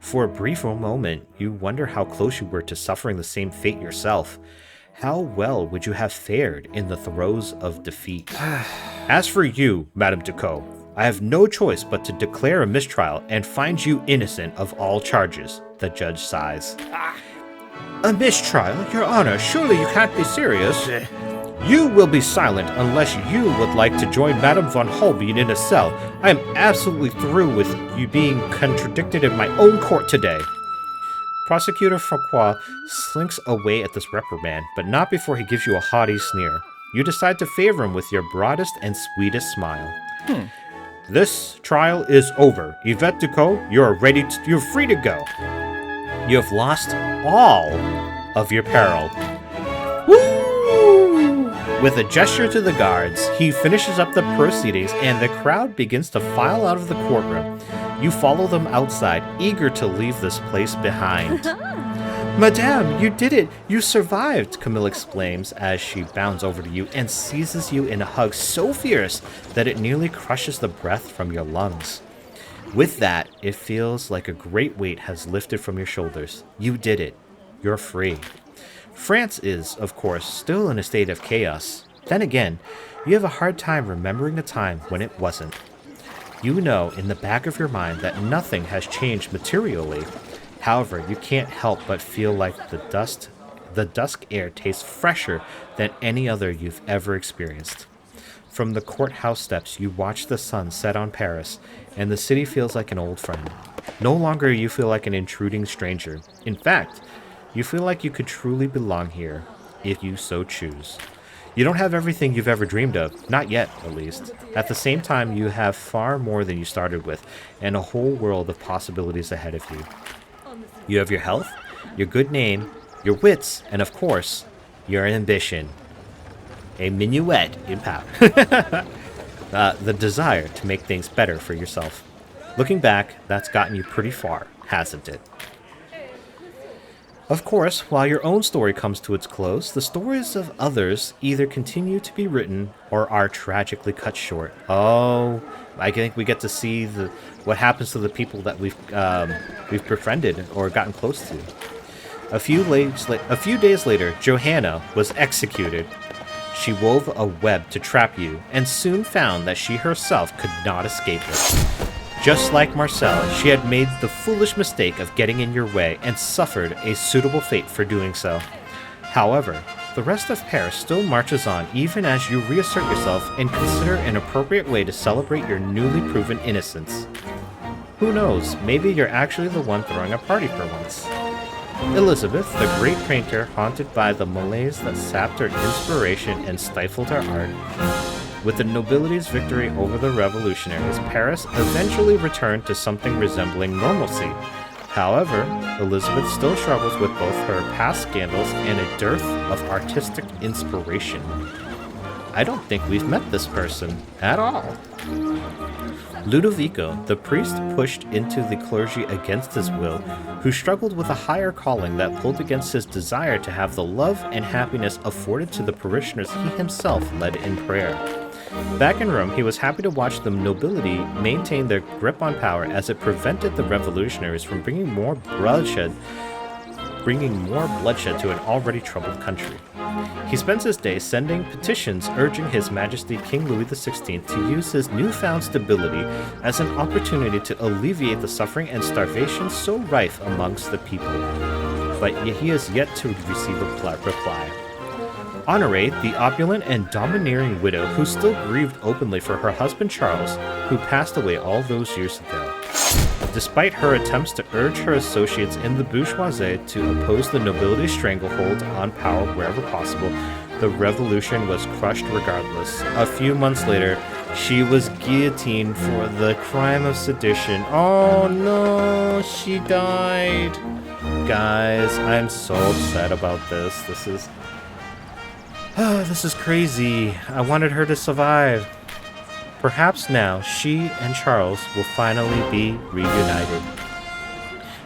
For a brief moment, you wonder how close you were to suffering the same fate yourself. How well would you have fared in the throes of defeat? As for you, Madame Ducot, I have no choice but to declare a mistrial and find you innocent of all charges, the judge sighs. A mistrial, Your Honor? Surely you can't be serious. You will be silent unless you would like to join Madame von Holbein in a cell. I am absolutely through with you being contradicted in my own court today. Prosecutor Francois slinks away at this reprimand, but not before he gives you a haughty sneer. You decide to favor him with your broadest and sweetest smile. This trial is over. Yvette Ducot, you're free to go. You have lost all of your peril. Woo! With a gesture to the guards, he finishes up the proceedings and the crowd begins to file out of the courtroom. You follow them outside, eager to leave this place behind. Madame, you did it! You survived! Camille exclaims as she bounds over to you and seizes you in a hug so fierce that it nearly crushes the breath from your lungs. With that, it feels like a great weight has lifted from your shoulders. You did it. You're free. France is, of course, still in a state of chaos. Then again, you have a hard time remembering a time when it wasn't. You know in the back of your mind that nothing has changed materially. However, you can't help but feel like the dusk air tastes fresher than any other you've ever experienced. From the courthouse steps, you watch the sun set on Paris, and the city feels like an old friend. No longer you feel like an intruding stranger. In fact, you feel like you could truly belong here, if you so choose. You don't have everything you've ever dreamed of, not yet, at least. At the same time, you have far more than you started with, and a whole world of possibilities ahead of you. You have your health, your good name, your wits, and of course, your ambition. A minuet in power. The desire to make things better for yourself. Looking back, that's gotten you pretty far, hasn't it? Of course, while your own story comes to its close, the stories of others either continue to be written or are tragically cut short. Oh, I think we get to see what happens to the people that we've befriended or gotten close to. A few days later, Johanna was executed. She wove a web to trap you, and soon found that she herself could not escape it. Just like Marcel, she had made the foolish mistake of getting in your way and suffered a suitable fate for doing so. However, the rest of Paris still marches on even as you reassert yourself and consider an appropriate way to celebrate your newly proven innocence. Who knows, maybe you're actually the one throwing a party for once. Elizabeth, the great painter haunted by the malaise that sapped her inspiration and stifled her art. With the nobility's victory over the revolutionaries, Paris eventually returned to something resembling normalcy. However, Elizabeth still struggles with both her past scandals and a dearth of artistic inspiration. I don't think we've met this person at all. Ludovico, the priest pushed into the clergy against his will, who struggled with a higher calling that pulled against his desire to have the love and happiness afforded to the parishioners he himself led in prayer. Back in Rome, he was happy to watch the nobility maintain their grip on power as it prevented the revolutionaries from bringing more bloodshed to an already troubled country. He spends his day sending petitions urging His Majesty King Louis XVI to use his newfound stability as an opportunity to alleviate the suffering and starvation so rife amongst the people. But he has yet to receive a reply. Honoré, the opulent and domineering widow who still grieved openly for her husband Charles, who passed away all those years ago. Despite her attempts to urge her associates in the bourgeoisie to oppose the nobility's stranglehold on power wherever possible, the revolution was crushed regardless. A few months later, she was guillotined for the crime of sedition. Oh no, she died. Guys, I'm so upset about this. This is crazy. I wanted her to survive. Perhaps now she and Charles will finally be reunited.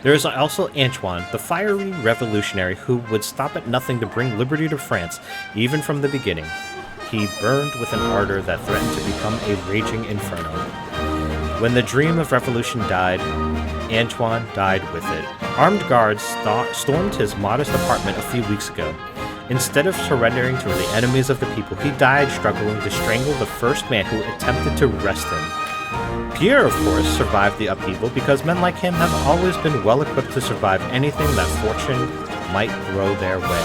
There is also Antoine, the fiery revolutionary who would stop at nothing to bring liberty to France, even from the beginning. He burned with an ardor that threatened to become a raging inferno. When the dream of revolution died, Antoine died with it. Armed guards stormed his modest apartment a few weeks ago. Instead of surrendering to the enemies of the people, he died struggling to strangle the first man who attempted to arrest him. Pierre, of course, survived the upheaval because men like him have always been well equipped to survive anything that fortune might throw their way.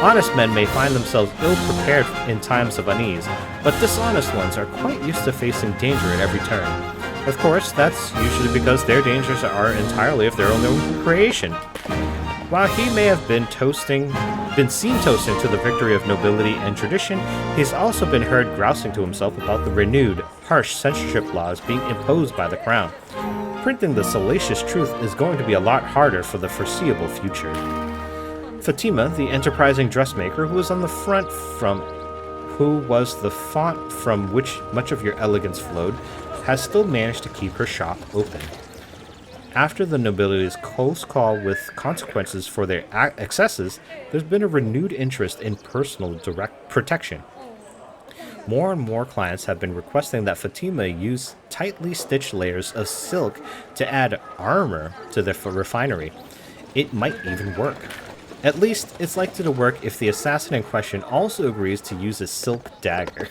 Honest men may find themselves ill-prepared in times of unease, but dishonest ones are quite used to facing danger at every turn. Of course, that's usually because their dangers are entirely of their own creation. While he may have been seen toasting to the victory of nobility and tradition, he's also been heard grousing to himself about the renewed, harsh censorship laws being imposed by the crown. Printing the salacious truth is going to be a lot harder for the foreseeable future. Fatima, the enterprising dressmaker who was the font from which much of your elegance flowed, has still managed to keep her shop open. After the nobility's close call with consequences for their excesses, there's been a renewed interest in personal direct protection. More and more clients have been requesting that Fatima use tightly stitched layers of silk to add armor to their refinery. It might even work. At least, it's likely to work if the assassin in question also agrees to use a silk dagger.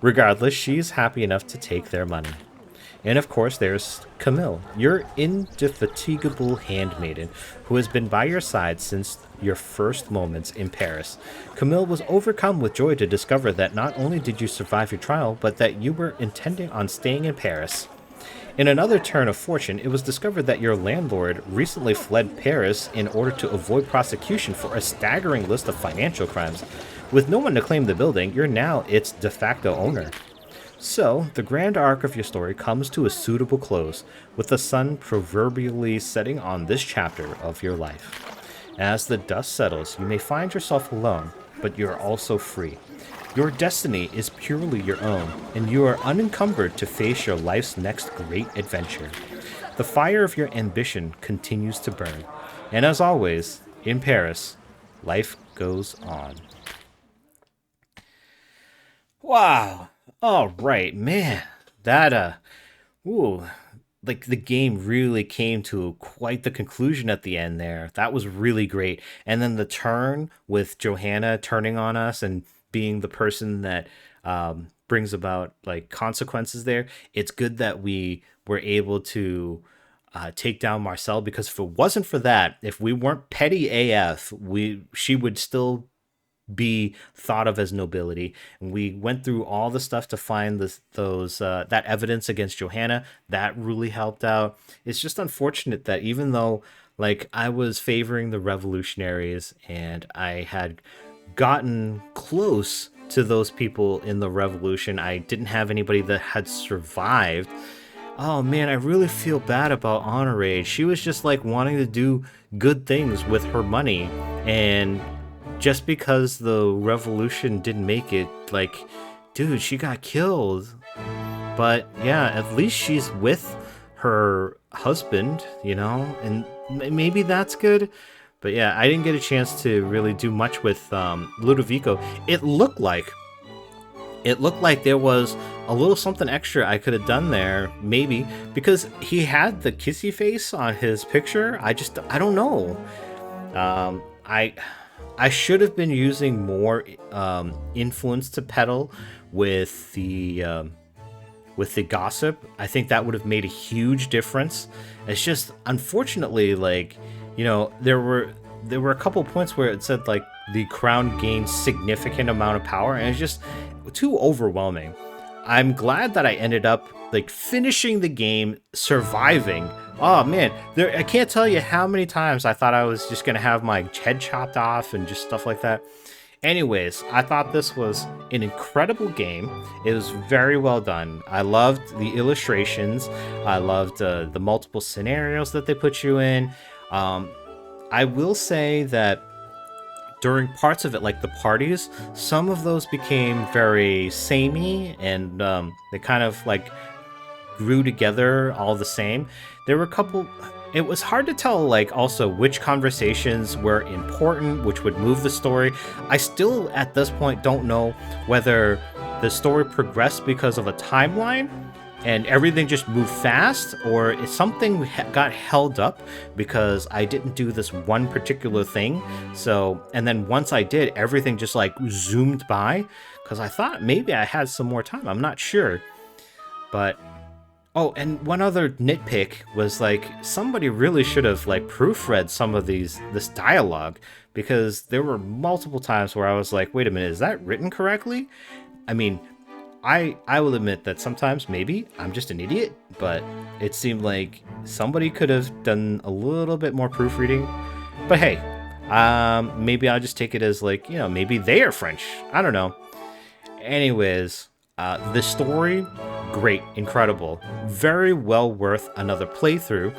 Regardless, she's happy enough to take their money. And of course, there's Camille, your indefatigable handmaiden, who has been by your side since your first moments in Paris. Camille was overcome with joy to discover that not only did you survive your trial, but that you were intending on staying in Paris. In another turn of fortune, it was discovered that your landlord recently fled Paris in order to avoid prosecution for a staggering list of financial crimes. With no one to claim the building, you're now its de facto owner. So, the grand arc of your story comes to a suitable close, with the sun proverbially setting on this chapter of your life. As the dust settles, you may find yourself alone, but you are also free. Your destiny is purely your own, and you are unencumbered to face your life's next great adventure. The fire of your ambition continues to burn, and as always, in Paris, life goes on. Wow! All right, man. That like the game really came to quite the conclusion at the end there. That was really great. And then the turn with Johanna turning on us and being the person that brings about like consequences there. It's good that we were able to take down Marcel, because if it wasn't for that, if we weren't petty AF, she would still be thought of as nobility. And we went through all the stuff to find that evidence against Johanna. That really helped out. It's just unfortunate that even though like I was favoring the revolutionaries and I had gotten close to those people in the revolution, I didn't have anybody that had survived. Oh man, I really feel bad about Honoré. She was just like wanting to do good things with her money, and just because the revolution didn't make it, like, dude, she got killed. But yeah, at least she's with her husband, and maybe that's good. But yeah, I didn't get a chance to really do much with Ludovico. It looked like there was a little something extra I could have done there, maybe because he had the kissy face on his picture. I don't know. I should have been using more influence to peddle with the gossip. I think that would have made a huge difference. It's just unfortunately, like, there were a couple points where it said like the crown gained significant amount of power, and it's just too overwhelming. I'm glad that I ended up like finishing the game, surviving. Oh man, I can't tell you how many times I thought I was just gonna have my head chopped off and just stuff like that. Anyways, I thought this was an incredible game. It was very well done. I loved the illustrations. I loved the multiple scenarios that they put you in. I will say that during parts of it, like the parties, some of those became very samey, and they kind of like grew together all the same. There were a couple. It was hard to tell, like, also which conversations were important, which would move the story. I still, at this point, don't know whether the story progressed because of a timeline and everything just moved fast, or if something got held up because I didn't do this one particular thing. So, and then once I did, everything just like zoomed by because I thought maybe I had some more time. I'm not sure. But oh, and one other nitpick was like somebody really should have like proofread some of this dialogue, because there were multiple times where I was like, wait a minute, is that written correctly? I mean, I will admit that sometimes maybe I'm just an idiot, but it seemed like somebody could have done a little bit more proofreading. But hey, maybe I'll just take it as like, maybe they are French. I don't know. Anyways, the story, great, incredible, very well worth another playthrough.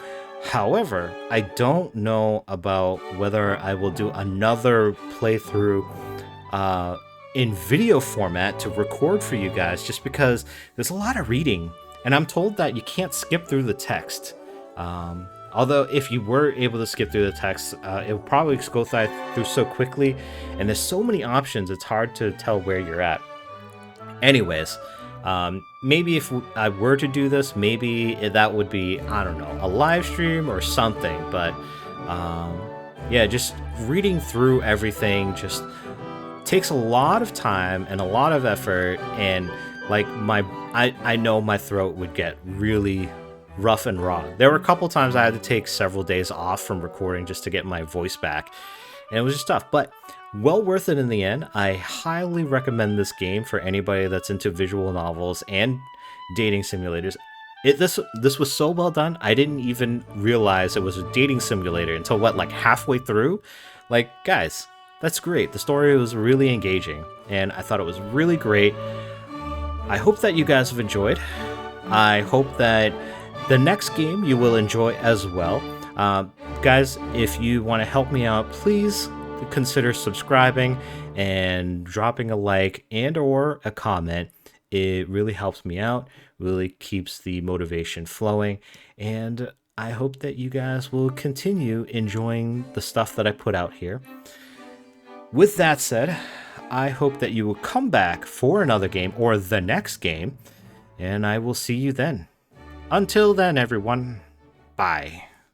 However, I don't know about whether I will do another playthrough in video format to record for you guys, just because there's a lot of reading, and I'm told that you can't skip through the text. Although if you were able to skip through the text, it would probably go through so quickly, and there's so many options, it's hard to tell where you're at. Anyways, maybe if I were to do this, maybe that would be, I don't know, a live stream or something. But yeah, just reading through everything just takes a lot of time and a lot of effort, and like I know my throat would get really rough and raw. There were a couple times I had to take several days off from recording just to get my voice back, and it was just tough, but well worth it in the end. I highly recommend this game for anybody that's into visual novels and dating simulators. This was so well done. I didn't even realize it was a dating simulator until like halfway through. Like, guys, that's great. The story was really engaging, and I thought it was really great. I hope that you guys have enjoyed. I hope that the next game you will enjoy as well. Guys, if you want to help me out, please consider subscribing and dropping a like and or a comment. It really helps me out, really keeps the motivation flowing, and I hope that you guys will continue enjoying the stuff that I put out here. With that said, I hope that you will come back for another game or the next game, and I will see you then. Until then, everyone, bye.